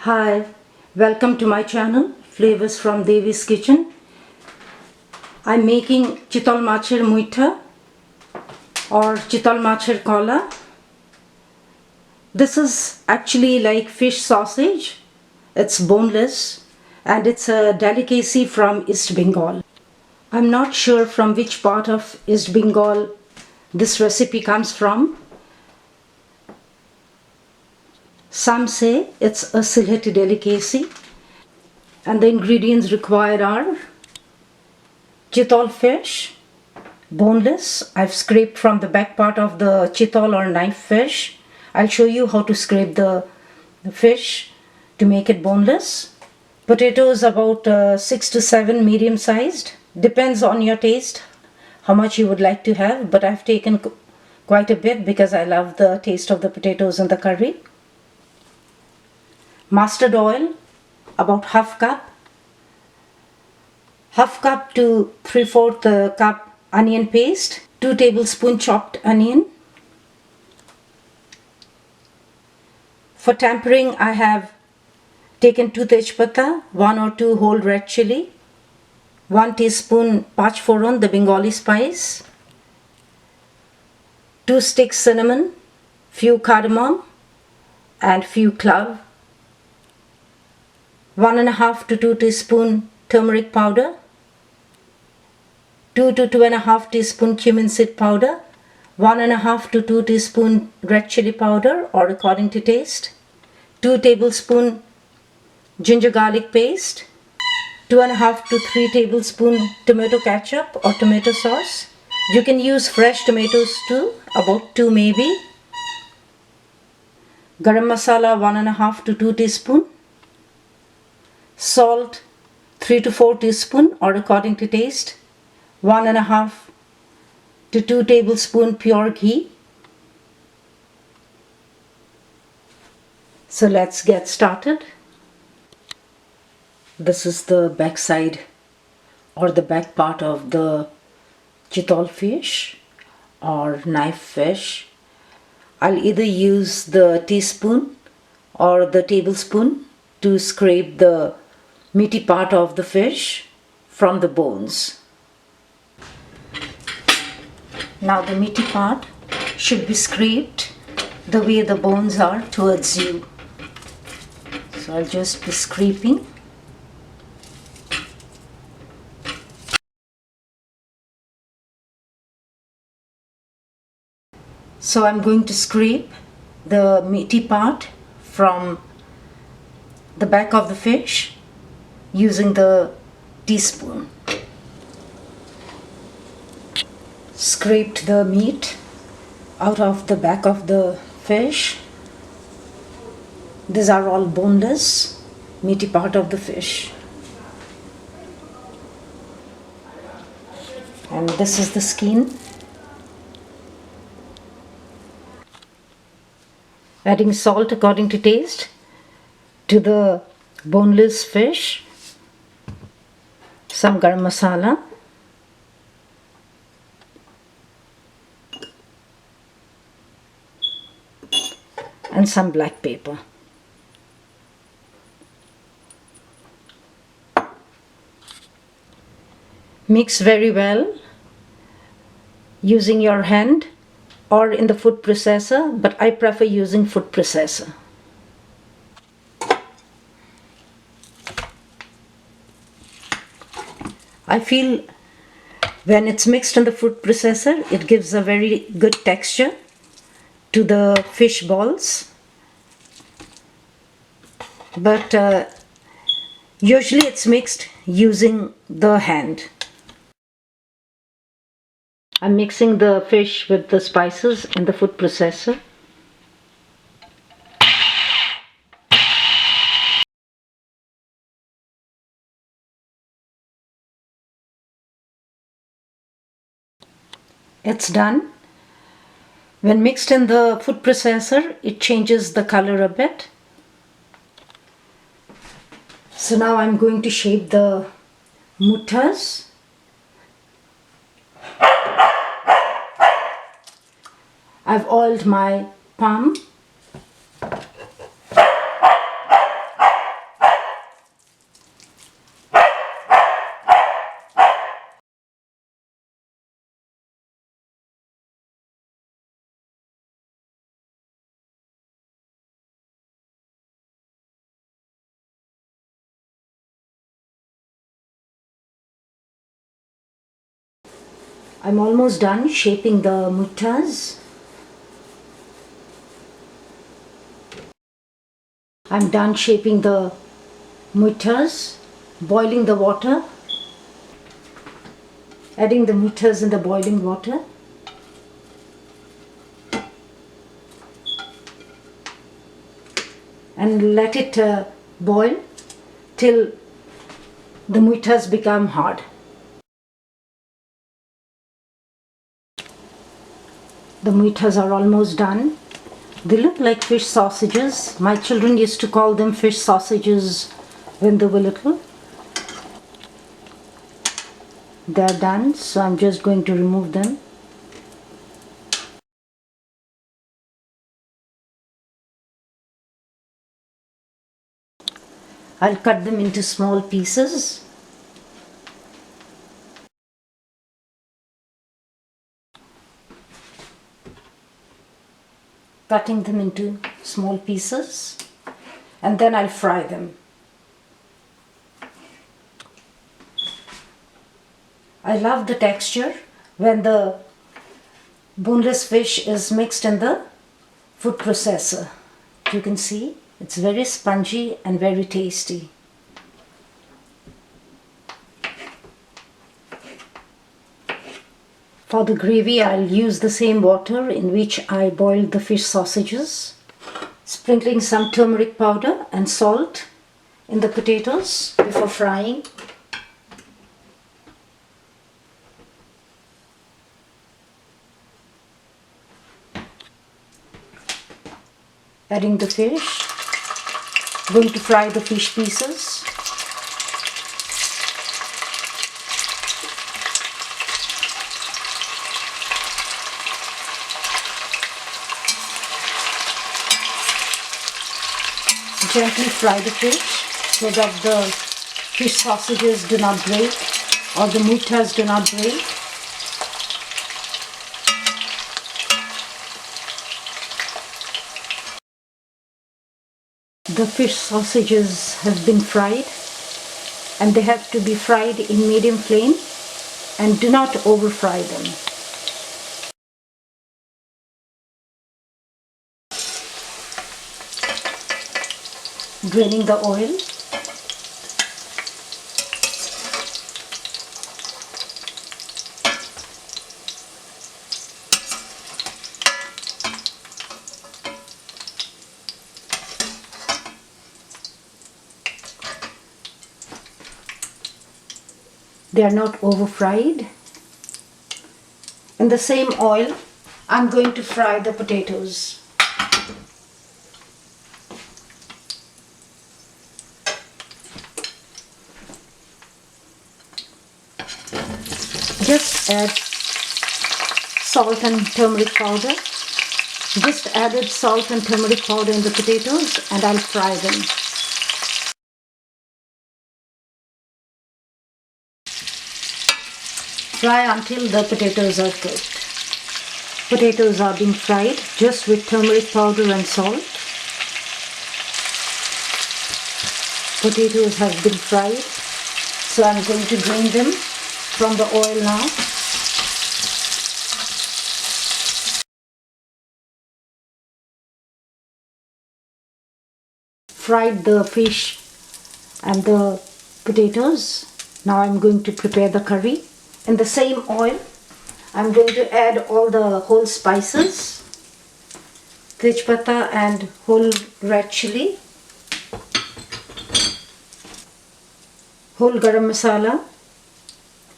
Hi, welcome to my channel Flavors from Devi's Kitchen. I'm making CHITOL macher muitha or CHITOL macher kola. This is actually like fish sausage. It's boneless and it's a delicacy from East Bengal. I'm not sure from which part of East Bengal this recipe comes from. Some say it's a Sylheti delicacy, and the ingredients required are CHITOL fish, boneless. I've scraped from the back part of the CHITOL or knife fish. I'll show you how to scrape the fish to make it boneless. Potatoes about 6 to 7 medium sized. Depends on your taste how much you would like to have, but I've taken quite a bit because I love the taste of the potatoes in the curry. Mustard oil, about half cup to 3/4 cup onion paste, 2 tablespoons chopped onion. For tempering, I have taken 2 tejpata, 1 or 2 whole red chilli, 1 teaspoon pachforon, the Bengali spice, 2 sticks cinnamon, few cardamom and few clove, 1.5 to 2 teaspoon turmeric powder, 2 to 2.5 teaspoon cumin seed powder, 1.5 to 2 teaspoon red chili powder or according to taste, 2 tablespoon ginger garlic paste, 2.5 to 3 tablespoon tomato ketchup or tomato sauce. You can use fresh tomatoes too, about 2 maybe. Garam masala 1.5 to 2 teaspoon. Salt 3 to 4 teaspoon or according to taste. 1.5 to 2 tablespoon pure ghee. So let's get started. This is the back side or the back part of the CHITOL fish or knife fish. I'll either use the teaspoon or the tablespoon to scrape the meaty part of the fish from the bones. Now the meaty part should be scraped the way the bones are towards you. So I'll just be scraping. So I'm going to scrape the meaty part from the back of the fish using the teaspoon. Scraped the meat out of the back of the fish. These are all boneless, meaty part of the fish. And this is the skin. Adding salt according to taste to the boneless fish. Some garam masala. And some black pepper. Mix very well using your hand or in the food processor, but I prefer using food processor. I feel when it's mixed in the food processor, it gives a very good texture to the fish balls. But usually it's mixed using the hand. I'm mixing the fish with the spices in the food processor. It's done. When mixed in the food processor, it changes the color a bit. So now I'm going to shape the muithas. I've oiled my palm. I'm almost done shaping the muithas. I'm done shaping the muithas, boiling the water, adding the muithas in the boiling water. And let it boil till the muithas become hard. The muithas are almost done. They look like fish sausages. My children used to call them fish sausages when they were little. They are done, so I'm just going to remove them. I'll cut them into small pieces. Cutting them into small pieces, and then I'll fry them. I love the texture when the boneless fish is mixed in the food processor. You can see it's very spongy and very tasty. For the gravy, I'll use the same water in which I boiled the fish sausages, sprinkling some turmeric powder and salt in the potatoes before frying. Adding the fish, going to fry the fish pieces. Gently fry the fish so that the fish sausages do not break or the muithas do not break. The fish sausages have been fried, and they have to be fried in medium flame and do not over fry them. Draining the oil. They are not over fried. In the same oil, I'm going to fry the potatoes. Just add salt and turmeric powder. Just added salt and turmeric powder in the potatoes, and I'll fry them. Fry until the potatoes are cooked. Potatoes are being fried just with turmeric powder and salt. Potatoes have been fried, so I'm going to drain them from the oil now. Fried the fish and the potatoes. Now I'm going to prepare the curry. In the same oil, I'm going to add all the whole spices, tejpata and whole red chilli, whole garam masala,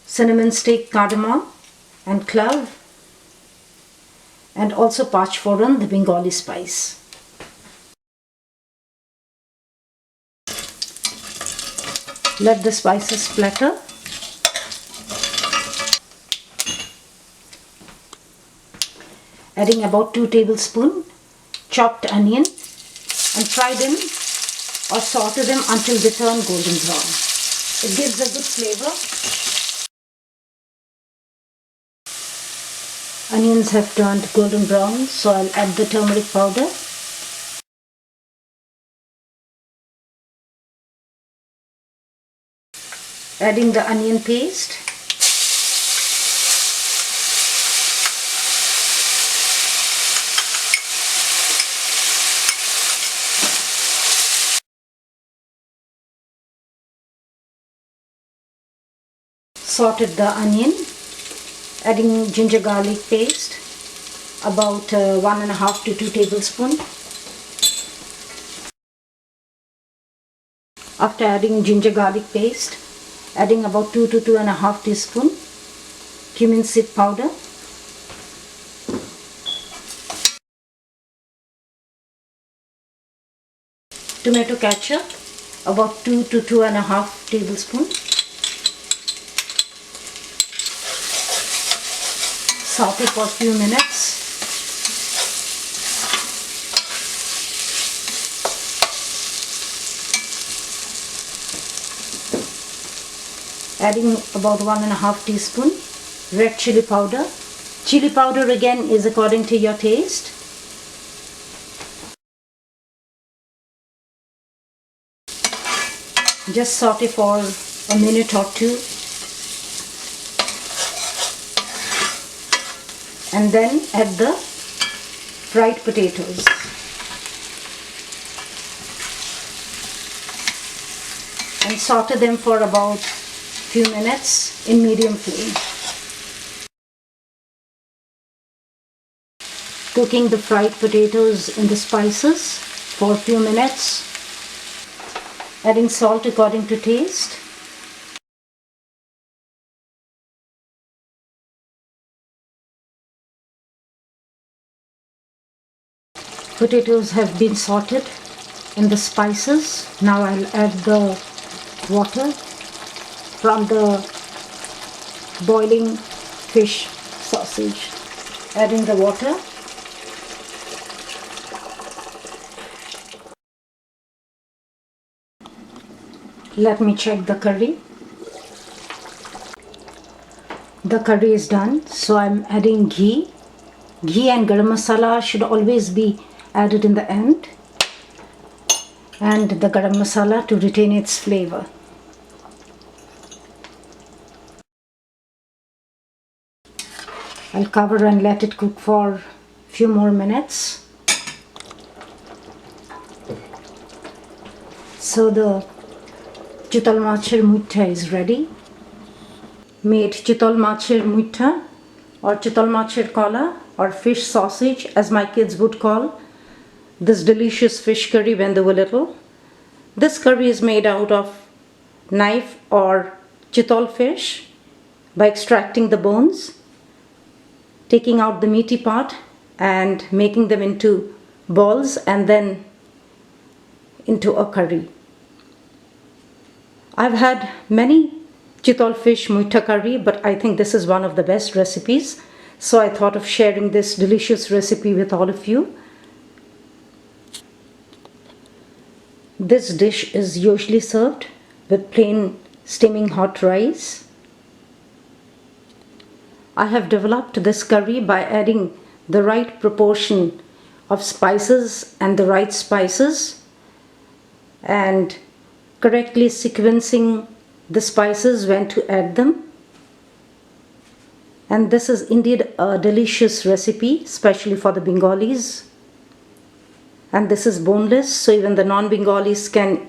cinnamon stick, cardamom and clove, and also pachforan, the Bengali spice. Let the spices splatter. Adding about 2 tablespoons chopped onion and fry them or saute them until they turn golden brown. It gives a good flavor. Onions have turned golden brown, so I'll add the turmeric powder. Adding the onion paste. sauteed the onion, adding ginger garlic paste, about 1.5 to 2 tablespoons. After adding ginger garlic paste, adding about 2 to 2.5 teaspoons cumin seed powder, tomato ketchup, about 2 to 2.5 tablespoons. Saute for a few minutes. Adding about 1.5 teaspoon red chili powder. Chili powder again is according to your taste. Just saute for a minute or two. And then add the fried potatoes. And saute them for about few minutes in medium flame. Cooking the fried potatoes in the spices for a few minutes. Adding salt according to taste. Potatoes have been sauteed in the spices. Now I'll add the water from the boiling fish sausage. Adding the water. Let me check the curry. The curry is done, so I'm adding ghee. Ghee and garam masala should always be added in the end, and the garam masala to retain its flavor. I'll cover and let it cook for a few more minutes. So the CHITOL macher muitha is ready. Made CHITOL macher muitha or CHITOL macher kola or fish sausage, as my kids would call this delicious fish curry when they were little. This curry is made out of knife or CHITOL fish by extracting the bones, taking out the meaty part and making them into balls and then into a curry. I've had many CHITOL fish muitha curry, but I think this is one of the best recipes. So I thought of sharing this delicious recipe with all of you. This dish is usually served with plain steaming hot rice. I have developed this curry by adding the right proportion of spices and the right spices and correctly sequencing the spices when to add them. And this is indeed a delicious recipe, especially for the Bengalis. And this is boneless, so even the non-Bengalis can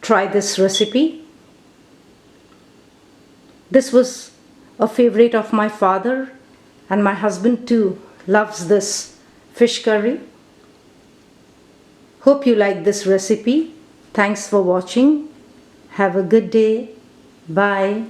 try this recipe. This was a favorite of my father, and my husband too loves this fish curry. Hope you like this recipe. Thanks for watching. Have a good day. Bye.